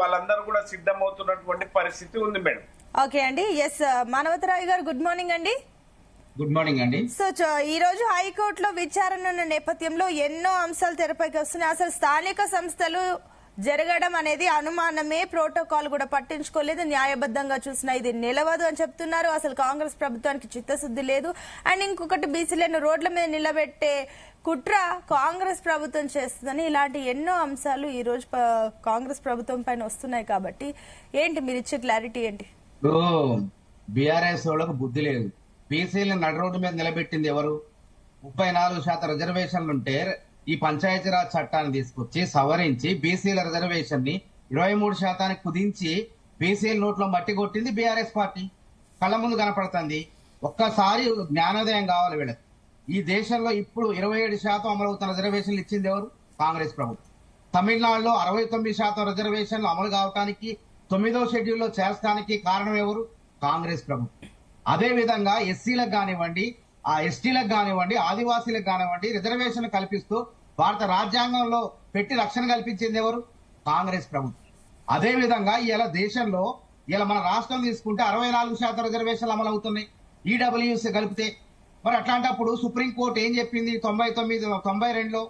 వాళ్ళందరూ కూడా సిద్ధమవుతున్నటువంటి పరిస్థితి ఉంది మేడం. ఓకే అండి. ఎస్ మానవతరాయ్ గారు, గుడ్ మార్నింగ్ అండి. గుడ్ మార్నింగ్ అండి. సో ఈ రోజు హైకోర్టులో విచారణ ఉన్న నేపథ్యంలో ఎన్నో అంశాలు తెరపైకి వస్తున్నాయి. అసలు స్థానిక సంస్థలు జరగడం అనేది అనుమానమే, ప్రోటోకాల్ కూడా పట్టించుకోలేదు, న్యాయబద్ధంగా చూసినా ఇది నిలవదు అని చెప్తున్నారు. అసలు కాంగ్రెస్ ప్రభుత్వానికి చిత్తశుద్ధి లేదు. అండ్ ఇంకొకటి బీసీలను రోడ్ల మీద నిలబెట్టే కుట్ర కాంగ్రెస్ ప్రభుత్వం చేస్తుందని, ఇలాంటి ఎన్నో అంశాలు ఈ రోజు కాంగ్రెస్ ప్రభుత్వం పైన వస్తున్నాయి. కాబట్టి ఏంటి మీరు ఇచ్చే క్లారిటీ ఏంటి? బీఆర్ఎస్ వాళ్ళకు బుద్ధి లేదు. బీసీలను నడి రోడ్డు మీద నిలబెట్టింది ఎవరు? 34% రిజర్వేషన్లుంటే ఈ పంచాయతీరాజ్ చట్టాన్ని తీసుకొచ్చి సవరించి బీసీల రిజర్వేషన్ ని 23% కుదించి బీసీల నోట్లో మట్టి కొట్టింది బీఆర్ఎస్ పార్టీ. కళ్ళ ముందు కనపడుతుంది. ఒక్కసారి జ్ఞానోదయం కావాలి వీళ్ళకి. ఈ దేశంలో ఇప్పుడు 27% అమలవుతున్న రిజర్వేషన్లు ఇచ్చింది ఎవరు? కాంగ్రెస్ ప్రభుత్వం. తమిళనాడులో 69% రిజర్వేషన్లు అమలు కావడానికి 9వ షెడ్యూల్లో చేర్చడానికి కారణం ఎవరు? కాంగ్రెస్ ప్రభుత్వం. అదే విధంగా ఎస్సీలకు కానివ్వండి, ఆ ఎస్టీలకు కానివ్వండి, ఆదివాసీలకు కానివ్వండి రిజర్వేషన్ కల్పిస్తూ భారత రాజ్యాంగంలో పెట్టి రక్షణ కల్పించింది ఎవరు? కాంగ్రెస్ ప్రభుత్వం. అదే విధంగా ఇలా దేశంలో ఇలా మన రాష్ట్రం తీసుకుంటే 64% రిజర్వేషన్లు అమలు అవుతున్నాయి ఈడబ్ల్యూసీ కలిపితే. మరి అట్లాంటప్పుడు సుప్రీంకోర్టు ఏం చెప్పింది? 92లో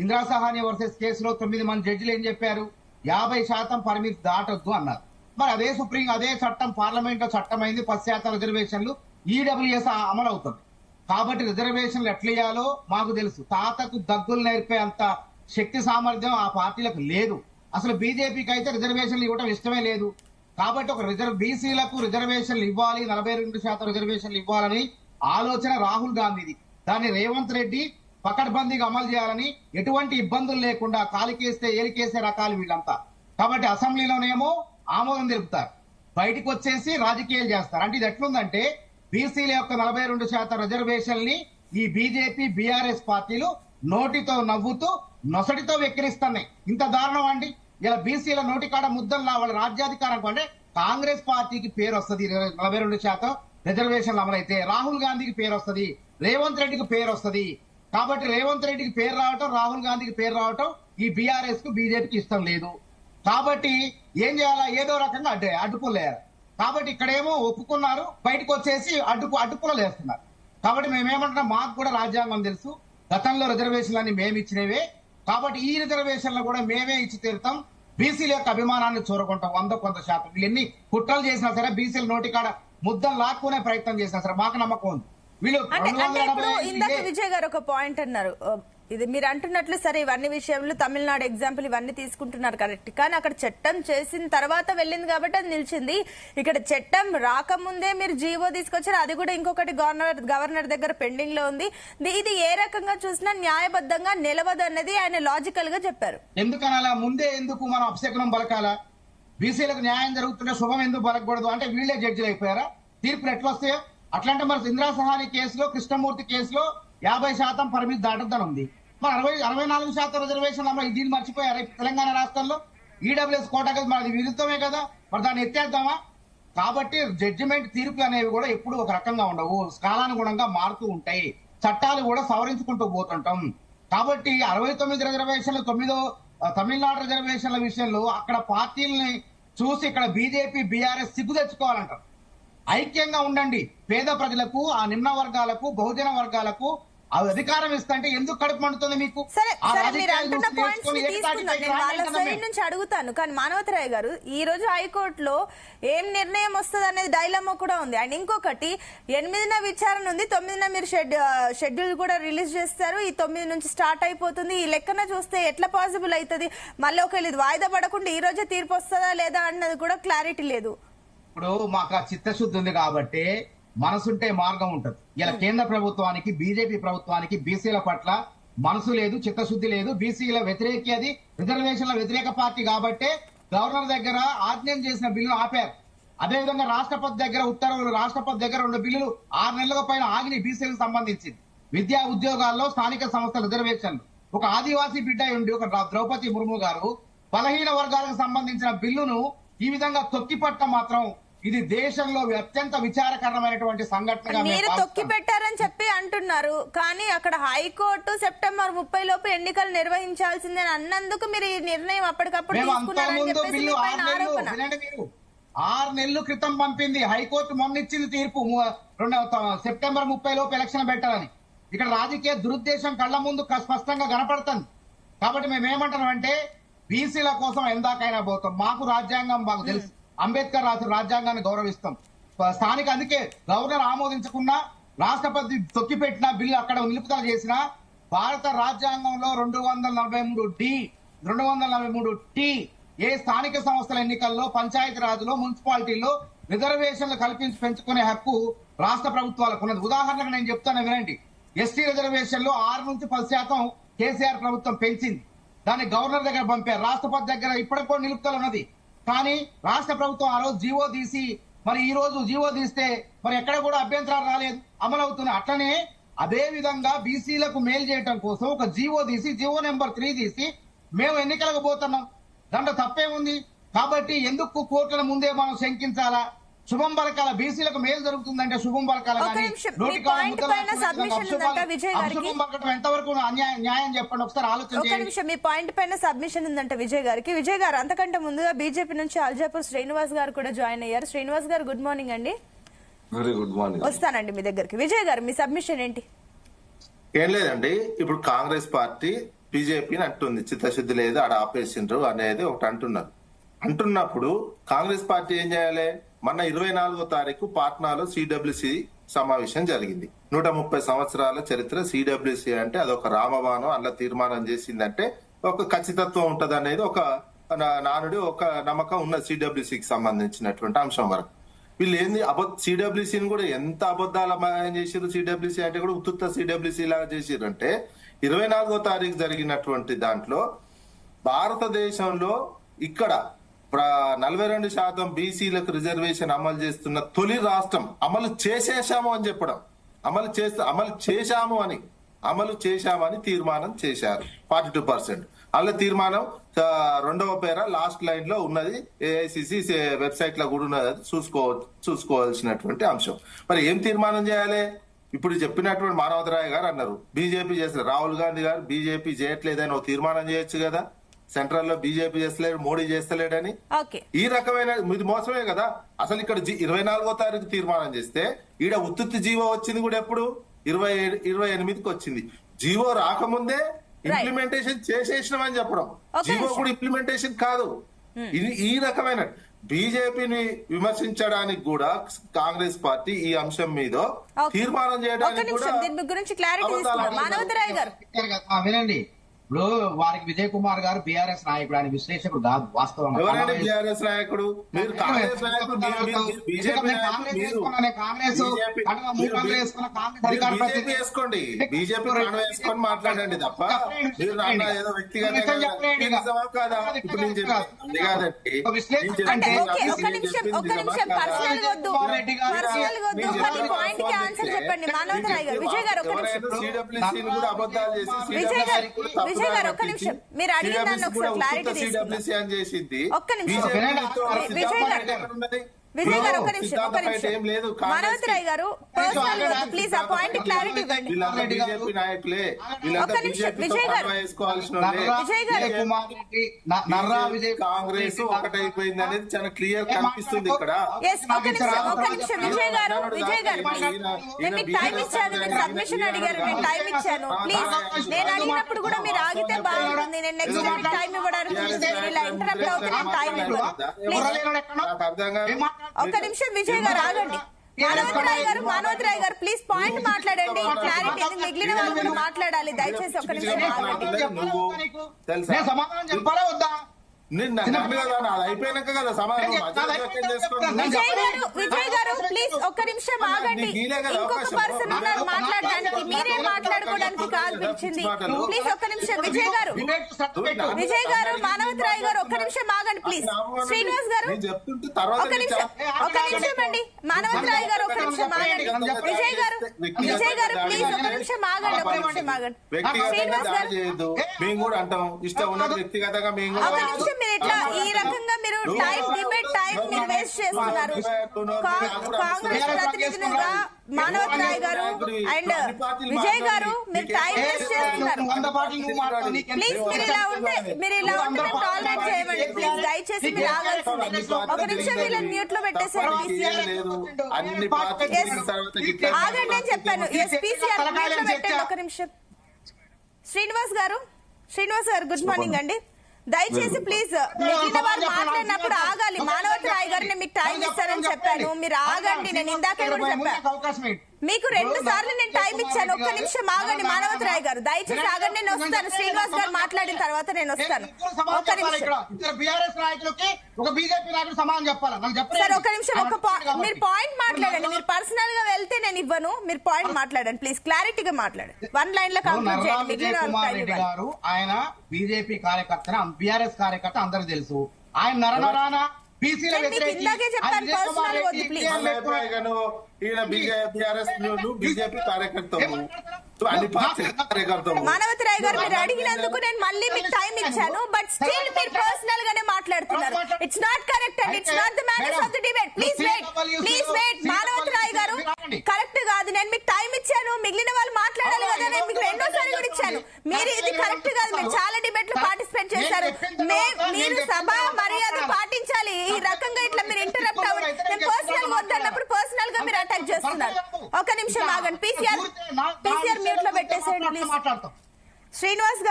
ఇందిరా సహాని వర్సెస్ కేసులో 9 మంది జడ్జిలు ఏం చెప్పారు? 50% పరిమితి దాటొద్దు అన్నారు. మరి అదే చట్టం పార్లమెంట్ లో చట్టమైంది. 10% రిజర్వేషన్లు ఈడబ్ల్యూఎస్ అమలు అవుతుంది. కాబట్టి రిజర్వేషన్లు ఎట్లయ్యాలో మాకు తెలుసు. తాతకు దగ్గులు నేర్పే అంత శక్తి సామర్థ్యం ఆ పార్టీలకు లేదు. అసలు బీజేపీకి అయితే రిజర్వేషన్లు ఇవ్వడం ఇష్టమే లేదు. కాబట్టి ఒక బీసీలకు రిజర్వేషన్లు ఇవ్వాలి, 42% రిజర్వేషన్లు ఇవ్వాలని ఆలోచన రాహుల్ గాంధీది. దాన్ని రేవంత్ రెడ్డి పకడ్బందీగా అమలు చేయాలని, ఎటువంటి ఇబ్బందులు లేకుండా కాలికేస్తే ఏలికేసే రకాలు వీళ్ళంతా. కాబట్టి అసెంబ్లీలోనేమో ఆమోదం తెలుపుతారు, బయటకు వచ్చేసి రాజకీయాలు చేస్తారు. అంటే ఇది ఎట్లుందంటే బీసీల యొక్క 42% రిజర్వేషన్ ని ఈ బీజేపీ బీఆర్ఎస్ పార్టీలు నోటితో నవ్వుతూ నొసటితో వెక్కిరిస్తున్నాయి. ఇంత దారుణం అండి. ఇలా బీసీల నోటికాడ ముద్దల్లా వాళ్ళ రాజ్యాధికారం అంటే కాంగ్రెస్ పార్టీకి పేరు వస్తుంది. 42% రిజర్వేషన్లు అమలైతే రాహుల్ గాంధీకి పేరు వస్తుంది, రేవంత్ రెడ్డికి పేరు వస్తుంది. కాబట్టి రేవంత్ రెడ్డికి పేరు రావటం, రాహుల్ గాంధీకి పేరు రావటం ఈ బీఆర్ఎస్ కు బీజేపీకి ఇష్టం లేదు. కాబట్టి ఏం చేయాలా? ఏదో రకంగా అడ్డుకోలేరు. కాబట్టి ఇక్కడేమో ఒప్పుకున్నారు, బయటకు వచ్చేసి అడ్డుపులో లేస్తున్నారు. కాబట్టి మేమేమంటున్నాం, మాకు కూడా రాజ్యాంగం తెలుసు, గతంలో రిజర్వేషన్లన్నీ మేము ఇచ్చినవే. కాబట్టి ఈ రిజర్వేషన్లు కూడా మేమే ఇచ్చి తీరుతాం. బీసీల యొక్క అభిమానాన్ని చూరకుంటాం 100% వీళ్ళు ఎన్ని కుట్రలు చేసినా సరే, బీసీల నోటికాడ ముద్దలు లాక్కునే ప్రయత్నం చేసినా సరే మాకు నమ్మకం ఉంది. వీళ్ళు ఇందాక విజయ్ గారు ఒక పాయింట్ అన్నారు, ఇది మీరు అంటున్నట్లు సరే ఇవన్నీ విషయంలో తమిళనాడు ఎగ్జాంపుల్ ఇవన్నీ తీసుకుంటున్నారు కరెక్ట్. కానీ అక్కడ చట్టం చేసిన తర్వాత వెళ్ళింది కాబట్టి అది నిలిచింది. ఇక్కడ చట్టం రాకముందే మీరు జీవో తీసుకొచ్చారు, అది కూడా ఇంకొకటి గవర్నర్ దగ్గర పెండింగ్ లో ఉంది. ఇది ఏ రకంగా చూసినా న్యాయబద్ధంగా నిలవదు అన్నది ఆయన లాజికల్ గా చెప్పారు. ఎందుకనాలా? ముందే ఎందుకు మనం అపశకనం పలకాలా? బీసీలకు న్యాయం జరుగుతుంటే శుభం ఎందుకు పలకూడదు అంటే వీళ్లే జడ్జిలు అయిపోయారా? తీర్పులు ఎట్లా వస్తాయో అట్లాంటి. మరి ఇందిరా సహాని కేసులో, కృష్ణమూర్తి కేసులో 50% పరిమితి దాటద్దని ఉంది. మరి 64% రిజర్వేషన్ అమ్మ దీన్ని మర్చిపోయారు తెలంగాణ రాష్ట్రంలో. ఈడబ్ల్యూఎస్ కోటా కదా, మరి అది విరుద్ధమే కదా, మరి దాన్ని ఎత్తేద్దామా? కాబట్టి జడ్జిమెంట్ తీర్పులు అనేవి కూడా ఎప్పుడు ఒక రకంగా ఉండవు, కాలానుగుణంగా మారుతూ ఉంటాయి. చట్టాలు కూడా సవరించుకుంటూ పోతుంటాం. కాబట్టి 69 రిజర్వేషన్లు 9వ తమిళనాడు రిజర్వేషన్ల విషయంలో అక్కడ పార్టీలని చూసి ఇక్కడ బీజేపీ బీఆర్ఎస్ సిగ్గు తెచ్చుకోవాలంటారు. ఐక్యంగా ఉండండి. పేద ప్రజలకు, ఆ నిమ్న వర్గాలకు, బహుజన వర్గాలకు అధికారం ఇస్తుంటే ఎందుకు కడుపు మండుతుంది మీకు? నుంచి అడుగుతాను. కానీ మానవతరాయ్ గారు, ఈ రోజు హైకోర్టులో ఏం నిర్ణయం వస్తుంది అనేది డైలమా కూడా ఉంది. అండ్ ఇంకొకటి 8న విచారణ ఉంది, 9న మీరు షెడ్యూల్ కూడా రిలీజ్ చేస్తారు. ఈ 9 నుంచి స్టార్ట్ అయిపోతుంది. ఈ లెక్కన చూస్తే ఎట్లా పాసిబుల్ అవుతుంది? మళ్ళీ ఒకవేళ ఇది వాయిదా పడకుండా ఈ రోజే తీర్పు వస్తుందా లేదా అన్నది కూడా క్లారిటీ లేదు. ఇప్పుడు మాకు చిత్తశుద్ధి ఉంది కాబట్టి మనసుంటే మార్గం ఉంటది. ఇలా కేంద్ర ప్రభుత్వానికి, బీజేపీ ప్రభుత్వానికి బీసీల పట్ల మనసు లేదు, చిత్తశుద్ధి లేదు. బీసీల వ్యతిరేకి, అది రిజర్వేషన్ల వ్యతిరేక పార్టీ కాబట్టి గవర్నర్ దగ్గర ఆజ్ఞం చేసిన బిల్లును ఆపారు. అదేవిధంగా రాష్ట్రపతి దగ్గర ఉత్తర్వులు, రాష్ట్రపతి దగ్గర 2 బిల్లులు 6 నెలల పైన ఆగిన బీసీలకు సంబంధించింది. విద్యా ఉద్యోగాల్లో స్థానిక సంస్థల రిజర్వేషన్లు. ఒక ఆదివాసీ బిడ్డ ఉండి ఒక ద్రౌపది ముర్ము గారు బలహీన వర్గాలకు సంబంధించిన బిల్లును ఈ విధంగా తొక్కిపట్ట మాత్రం ఇది దేశంలో అత్యంత విచారకరమైనటువంటి సంఘటనగా మీరు తొక్కి పెట్టారని చెప్పి అంటున్నారు, కానీ అక్కడ హైకోర్టు సెప్టెంబర్ 30 లోపు ఎన్నికలు నిర్వహించాల్సిందని అన్నందుకు మీరు ఈ నిర్ణయం అప్పటికప్పుడు తీసుకున్నారని చెప్పేసి మీ పైన ఆరోపణ. 6 నెలల క్రితం పంపింది హైకోర్టు, మొన్న ఇచ్చింది తీర్పు సెప్టెంబర్ 30 లోపు ఎలక్షన్ పెట్టాలని. ఇక్కడ రాజకీయ దురుద్దేశం కళ్ల ముందు స్పష్టంగా కనపడుతుంది. కాబట్టి మేము ఏమంటున్నామంటే బీసీల కోసం ఎందాకైనా పోతాం. మాకు రాజ్యాంగం మాకు తెలుసు, అంబేద్కర్ రాసిన రాజ్యాంగాన్ని గౌరవిస్తాం. స్థానిక అందుకే గవర్నర్ ఆమోదించకుండా రాష్ట్రపతి తొక్కిపెట్టిన బిల్లు అక్కడ నిలుపుదల చేసిన భారత రాజ్యాంగంలో 243D 243T ఏ స్థానిక సంస్థల ఎన్నికల్లో పంచాయతీ రాజులో మున్సిపాలిటీలో రిజర్వేషన్లు కల్పించి పెంచుకునే హక్కు రాష్ట్ర ప్రభుత్వాలకు ఉన్నది. ఉదాహరణకు నేను చెప్తాను వినండి. ఎస్టీ రిజర్వేషన్లో 6 నుంచి 10% కేసీఆర్ ప్రభుత్వం పెంచింది. దాన్ని గవర్నర్ దగ్గర పంపారు, రాష్ట్రపతి దగ్గర ఇప్పటికి కూడా నిలుపుదల ఉన్నది. కానీ రాష్ట్ర ప్రభుత్వం ఆ రోజు జీవో తీసి మరి ఈ రోజు జీవో తీస్తే మరి ఎక్కడ కూడా అభ్యంతరాలు రాలేదు, అమలవుతున్నాయి. అట్లనే అదే విధంగా బీసీలకు మేలు చేయడం కోసం ఒక జీవో తీసి జీవో నెంబర్ 3 తీసి మేము ఎన్నికలకు పోతున్నాం. దాంట్లో తప్పేముంది? కాబట్టి ఎందుకు కోర్టుల ముందే మనం శంకించాలా? శుభం పలకాల, బీసీలకు మేలు జరుగుతుందంటే శుభం పలకాల. ఎంతవరకు న్యాయం చెప్పండి ఒకసారి ఆలోచన. మీ పాయింట్ పైన సబ్మిషన్ ఉందంటే విజయ్ గారికి. విజయ్ గారు, అంతకంటే ముందుగా బీజేపీ నుంచి అల్జాపూర్ శ్రీనివాస్ గారు కూడా జాయిన్ అయ్యారు. శ్రీనివాస్ గారు గుడ్ మార్నింగ్ అండి. Very good morning. వస్తానండి మీ దగ్గరికి. విజయ్ గారు, మీ సబ్మిషన్ ఏంటి? ఏం లేదండి, ఇప్పుడు కాంగ్రెస్ పార్టీ బీజేపీని అంటుంది చిత్తశుద్ధి లేదు, ఆడ ఆపేసిండ్రు అనేది ఒకటి అంటున్నప్పుడు కాంగ్రెస్ పార్టీ ఏం చేయాలి? మొన్న 24వ తారీఖు పాట్నాలో సిడబ్ల్యూసి సమావేశం జరిగింది. 130 సంవత్సరాల చరిత్ర సిడబ్ల్యూసి అంటే అదొక రామబాణం. అలా తీర్మానం చేసిందంటే ఒక ఖచ్చితత్వం ఉంటది అనేది ఒక నానుడి, ఒక నమ్మకం ఉన్న సిడబ్ల్యూసికి సంబంధించినటువంటి అంశం వరకు. వీళ్ళు ఏంది సిడబ్ల్యూసీని కూడా ఎంత అబద్ధాలు చేసిరు. సిడబ్ల్యూసీ అంటే కూడా ఉత్తుత్త సిడబ్ల్యూసీ లాగా చేసిరు. అంటే 24వ తారీఖు జరిగినటువంటి దాంట్లో భారతదేశంలో ఇక్కడ 42% బీసీలకు రిజర్వేషన్ అమలు చేస్తున్న తొలి రాష్ట్రం అమలు చేసేశాము అని చెప్పడం, అమలు చేశామని తీర్మానం చేశారు 42%. అలా తీర్మానం 2వ పేర లాస్ట్ లైన్ లో ఉన్నది, ఏఐసిసి వెబ్సైట్ లో కూడా ఉన్నది, చూసుకోవాల్సినటువంటి అంశం. మరి ఏం తీర్మానం చేయాలి? ఇప్పుడు చెప్పినటువంటి మానవతరాయ్ గారు అన్నారు బీజేపీ చేస్తారు, రాహుల్ గాంధీ గారు బీజేపీ చేయట్లేదని ఒక తీర్మానం చేయొచ్చు కదా. సెంట్రల్ లో బీజేపీ చేస్తలేడు, మోడీ చేస్తలేడని. ఈ రకమైన ఇది మోసమే కదా. అసలు ఇక్కడ 24వ తారీఖు తీర్మానం చేస్తే ఈడ ఉత్తుత్తి జీవో వచ్చింది కూడా ఎప్పుడు 28కి వచ్చింది. జీవో రాకముందే ఇంప్లిమెంటేషన్ చేసేసినామని చెప్పడం, జీవో కూడా ఇంప్లిమెంటేషన్ కాదు. ఇది ఈ రకమైన బీజేపీని విమర్శించడానికి కూడా కాంగ్రెస్ పార్టీ ఈ అంశం మీద తీర్మానం చేయడానికి వినండి. ఇప్పుడు వారికి విజయ్ కుమార్ గారు బీఆర్ఎస్ నాయకుడు, ఆయన విశ్లేషకుడు కాదు. వాస్తవం ఎవరండి బీఆర్ఎస్ నాయకుడు? మీరు కాంగ్రెస్ నాయకుడు, బీజేపీ వేసుకోండి, బీజేపీ వేసుకొని మాట్లాడండి తప్ప మీరు ఏదో వ్యక్తిగతంగా కాదా? ఇప్పుడు నేను చెప్పింది కాదండి. సిడబ్ల్యూసీని కూడా అబద్ధాలు చేసి విజయ్ గారు ఒక్క నిమిషం, మీరు అడిగిన దాన్ని ఒకసారి క్లారిటీ తీసుకుందాం. ఒక్క నిమిషం విజయ్ గారు ఒక్క నిమిషం మానవతరాయ్ గారు పర్సనల్ వద్దు ప్లీజ్, ఆ పాయింట్ క్లారిటీ ఇవ్వండి. ఒక్క నిమిషం విజయ్ గారు, విజయ్ గారు కాంగ్రెస్ ఒకటైపోయింది అనేది చాలా క్లియర్ కనిపిస్తుంది ఇక్కడ. ఒక్క నిమిషం విజయ్ గారు, విజయ్ గారు నేను మీకు టైం ఇచ్చాను, మీరు సబ్మిషన్ అడిగారు, నేను టైం ఇచ్చాను. ప్లీజ్ నేను అడిగినప్పుడు కూడా మీరు ఆగితే బాగుంటుంది. నేను నెక్స్ట్ టైం ఇవ్వడానికి ఇలా ఇంటరప్ట్ అవుతే నేను టైం ఇవ్వను. ఒక్క నిమిషం విజయ్ గారు ఆగండి. మానవతరాయ్ గారు ప్లీజ్ పాయింట్ మాట్లాడండి, క్లారిటీ. మిగిలిన వాళ్ళు కూడా మాట్లాడాలి, దయచేసి ఒక్క నిమిషం సమాధానం చెప్పాలా వద్దా? అయిపోయినాక కదా సమాధానం. విజయ్ గారు ప్లీజ్ ఒక్క నిమిషం ఆగండి. ఇంకొక పర్సన్ ఉన్నారు మాట్లాడడానికి, మీరే మాట్లాడుకోవడానికి కాల్ పిలిచింది. ప్లీజ్ ఒక్క నిమిషం విజయ్ గారు, విజయ్ గారు మానవతరాయ్ గారు ఒక్క నిమిషం ఆగండి ప్లీజ్. శ్రీనివాస్ గారు ఒక్క నిమిషం అండి. మానవతరాయ్ గారు ఒక్క నిమిషం ఆగండి. విజయ్ గారు ప్లీజ్ ఒక్క నిమిషం ఆగండి, ఒక్క నిమిషం ఆగండి. శ్రీనివాస్ గారు మేము కూడా అంటాం, ఇష్టం ఉన్నది వ్యక్తిగతంగా మేము కూడా మీరు ఇట్లా ఈ రకంగా మీరు టైం డిబేట్ టైం మీరు అరెస్ట్ చేస్తున్నారు. కాంగ్రెస్ ప్రతినిధులుగా మానవత్ రాయ్ గారు అండ్ విజయ్ గారు మీరు టైం వేస్ట్ చేస్తున్నారు. ప్లీజ్ మీరు ఇలా ఉంటే టాలరేట్ చేయమండి. ప్లీజ్ దయచేసి మీరు ఆగాల్సిందే. ఒక నిమిషం వీళ్ళని మ్యూట్ లో పెట్టేసారు. ఆగండి అని చెప్పాను. పీసీఆర్ మ్యూట్ లో పెట్టండి ఒక నిమిషం. శ్రీనివాస్ గారు గుడ్ మార్నింగ్ అండి. దయచేసి ప్లీజ్ మిగిలిన వారు మాట్లాడినప్పుడు ఆగాలి. మానవత్ రాయ్ గారు నేను మీకు టైం ఇస్తానని చెప్పాను, మీరు ఆగండి. నేను ఇందాకే కూడా చెప్పాను, మీకు 2 సార్లు నేను టైం ఇచ్చాను. ఒక్క నిమిషం ఆగండి. మానవత్ రాయ్ గారు దయచేసి ఆగండి, నేను వస్తాను. శ్రీనివాస్ గారు మాట్లాడిన తర్వాత నేను వస్తాను. ఒక్క నిమిషం సార్, ఒక్క నిమిషం. మీరు పాయింట్ మాట్లాడండి. మీరు పర్సనల్ గా వెళ్తే నేను ఇవ్వను. మీరు పాయింట్ మాట్లాడండి ప్లీజ్, క్లారిటీగా మాట్లాడండి. 1 లైన్ లో కంప్లీట్ చేయండి. ఆయన బీజేపీ కార్యకర్త, బీఆర్ఎస్ కార్యకర్త అందరూ తెలుసు. ఆయన నరనరానా బీసీల ఇందాకే చెప్పాను పర్సనల్ వద్దు ప్లీజ్. బీజేపీ కార్యకర్త మానవత్ రాయ్ గారు మీరు అడిగినందుకు నేను మళ్ళీ మీకు టైం ఇచ్చాను, బట్ స్టిల్ మీరు పర్సనల్ గానే మాట్లాడుతున్నారు. It's not correct and it's not the matters of the debate. Please wait. Manavath Roy గారు కరెక్ట్ కాదు. నేను మీకు టైం ఇచ్చాను, మిగిలిన వాళ్ళు మాట్లాడాలి కదా. నేను మీకు 2వ సారి కూడా ఇచ్చాను. మీరు ఇది కరెక్ట్ కాదు. మీరు చాలా డిబేట్ లో పార్టిసిపేట్ చేశారు. మీరు సభ మర్యాద పాటించాలి. ఈ రకంగా ఇట్లా మీరు ఇంటరప్ట్ అవ్వండి. నేను పర్సనల్ వద్దన్నప్పుడు పర్సనల్ గా మీరు అటాక్ చేస్తున్నారు. ఒక నిమిషం ఆగండి. పీసీఆర్ మ్యూట్ లో పెట్టేసేయండి ప్లీజ్. శ్రీనివాస్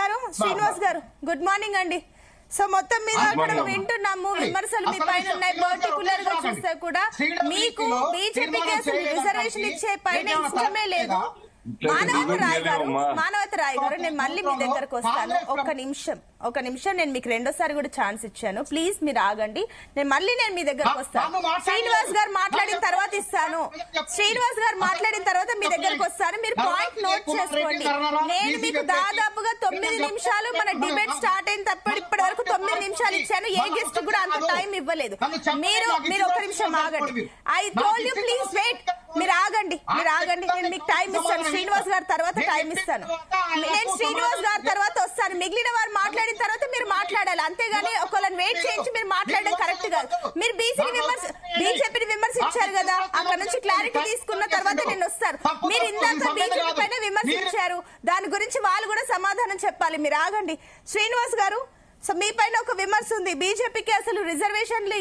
గారు గుడ్ మార్నింగ్ అండి. సో మొత్తం మీద అక్కడ వింటున్నాము, విమర్శలు మీ పైన ఉన్నాయి. పర్టికులర్ గా చూస్తే కూడా మీకు బీజేపీకి అసలు రిజర్వేషన్ ఇచ్చే పైన ఇష్టమే లేదు. మానవత్ రాయ్ గారు నేను మళ్ళీ మీ దగ్గరకు వస్తాను. ఒక నిమిషం నేను మీకు 2వ సారి కూడా ఛాన్స్ ఇచ్చాను. ప్లీజ్ మీరు ఆగండి. నేను మీ దగ్గరకు వస్తాను. శ్రీనివాస్ గారు మాట్లాడిన తర్వాత ఇస్తాను. మీ దగ్గరకు వస్తాను. మీరు పాయింట్ నోట్ చేసుకోండి. నేను మీకు దాదాపుగా 9 నిమిషాలు మన డిబేట్ స్టార్ట్ అయిన తప్ప ఇప్పటి వరకు 9 నిమిషాలు ఇచ్చాను. ఏ గెస్ట్ కూడా అంత టైం ఇవ్వలేదు. మీరు ఒక నిమిషం ఆగండి. I told you please wait. మీరు ఆగండి. నేను మీకు టైం ఇస్తాను. శ్రీనివాస్ గారి తర్వాత టైం ఇస్తాను. నేను శ్రీనివాస్ గారి తర్వాత వస్తాను. మిగిలిన వారు మాట్లాడిన తర్వాత మీరు మాట్లాడాలి. అంతేగాని ఒకళ్ళని వెయిట్ చేయించి మీరు మాట్లాడడం కరెక్ట్ కాదు. మీరు బీజేపీని విమర్శించారు కదా, అక్కడ నుంచి క్లారిటీ తీసుకున్న తర్వాత నేను వస్తాను. మీరు ఇందాక బీజేపీ పైన విమర్శించారు, దాని గురించి వాళ్ళు కూడా సమాధానం చెప్పాలి. మీరు ఆగండి. శ్రీనివాస్ గారు, సో మీ పైన ఒక విమర్శ ఉంది. బీజేపీకి అసలు రిజర్వేషన్లు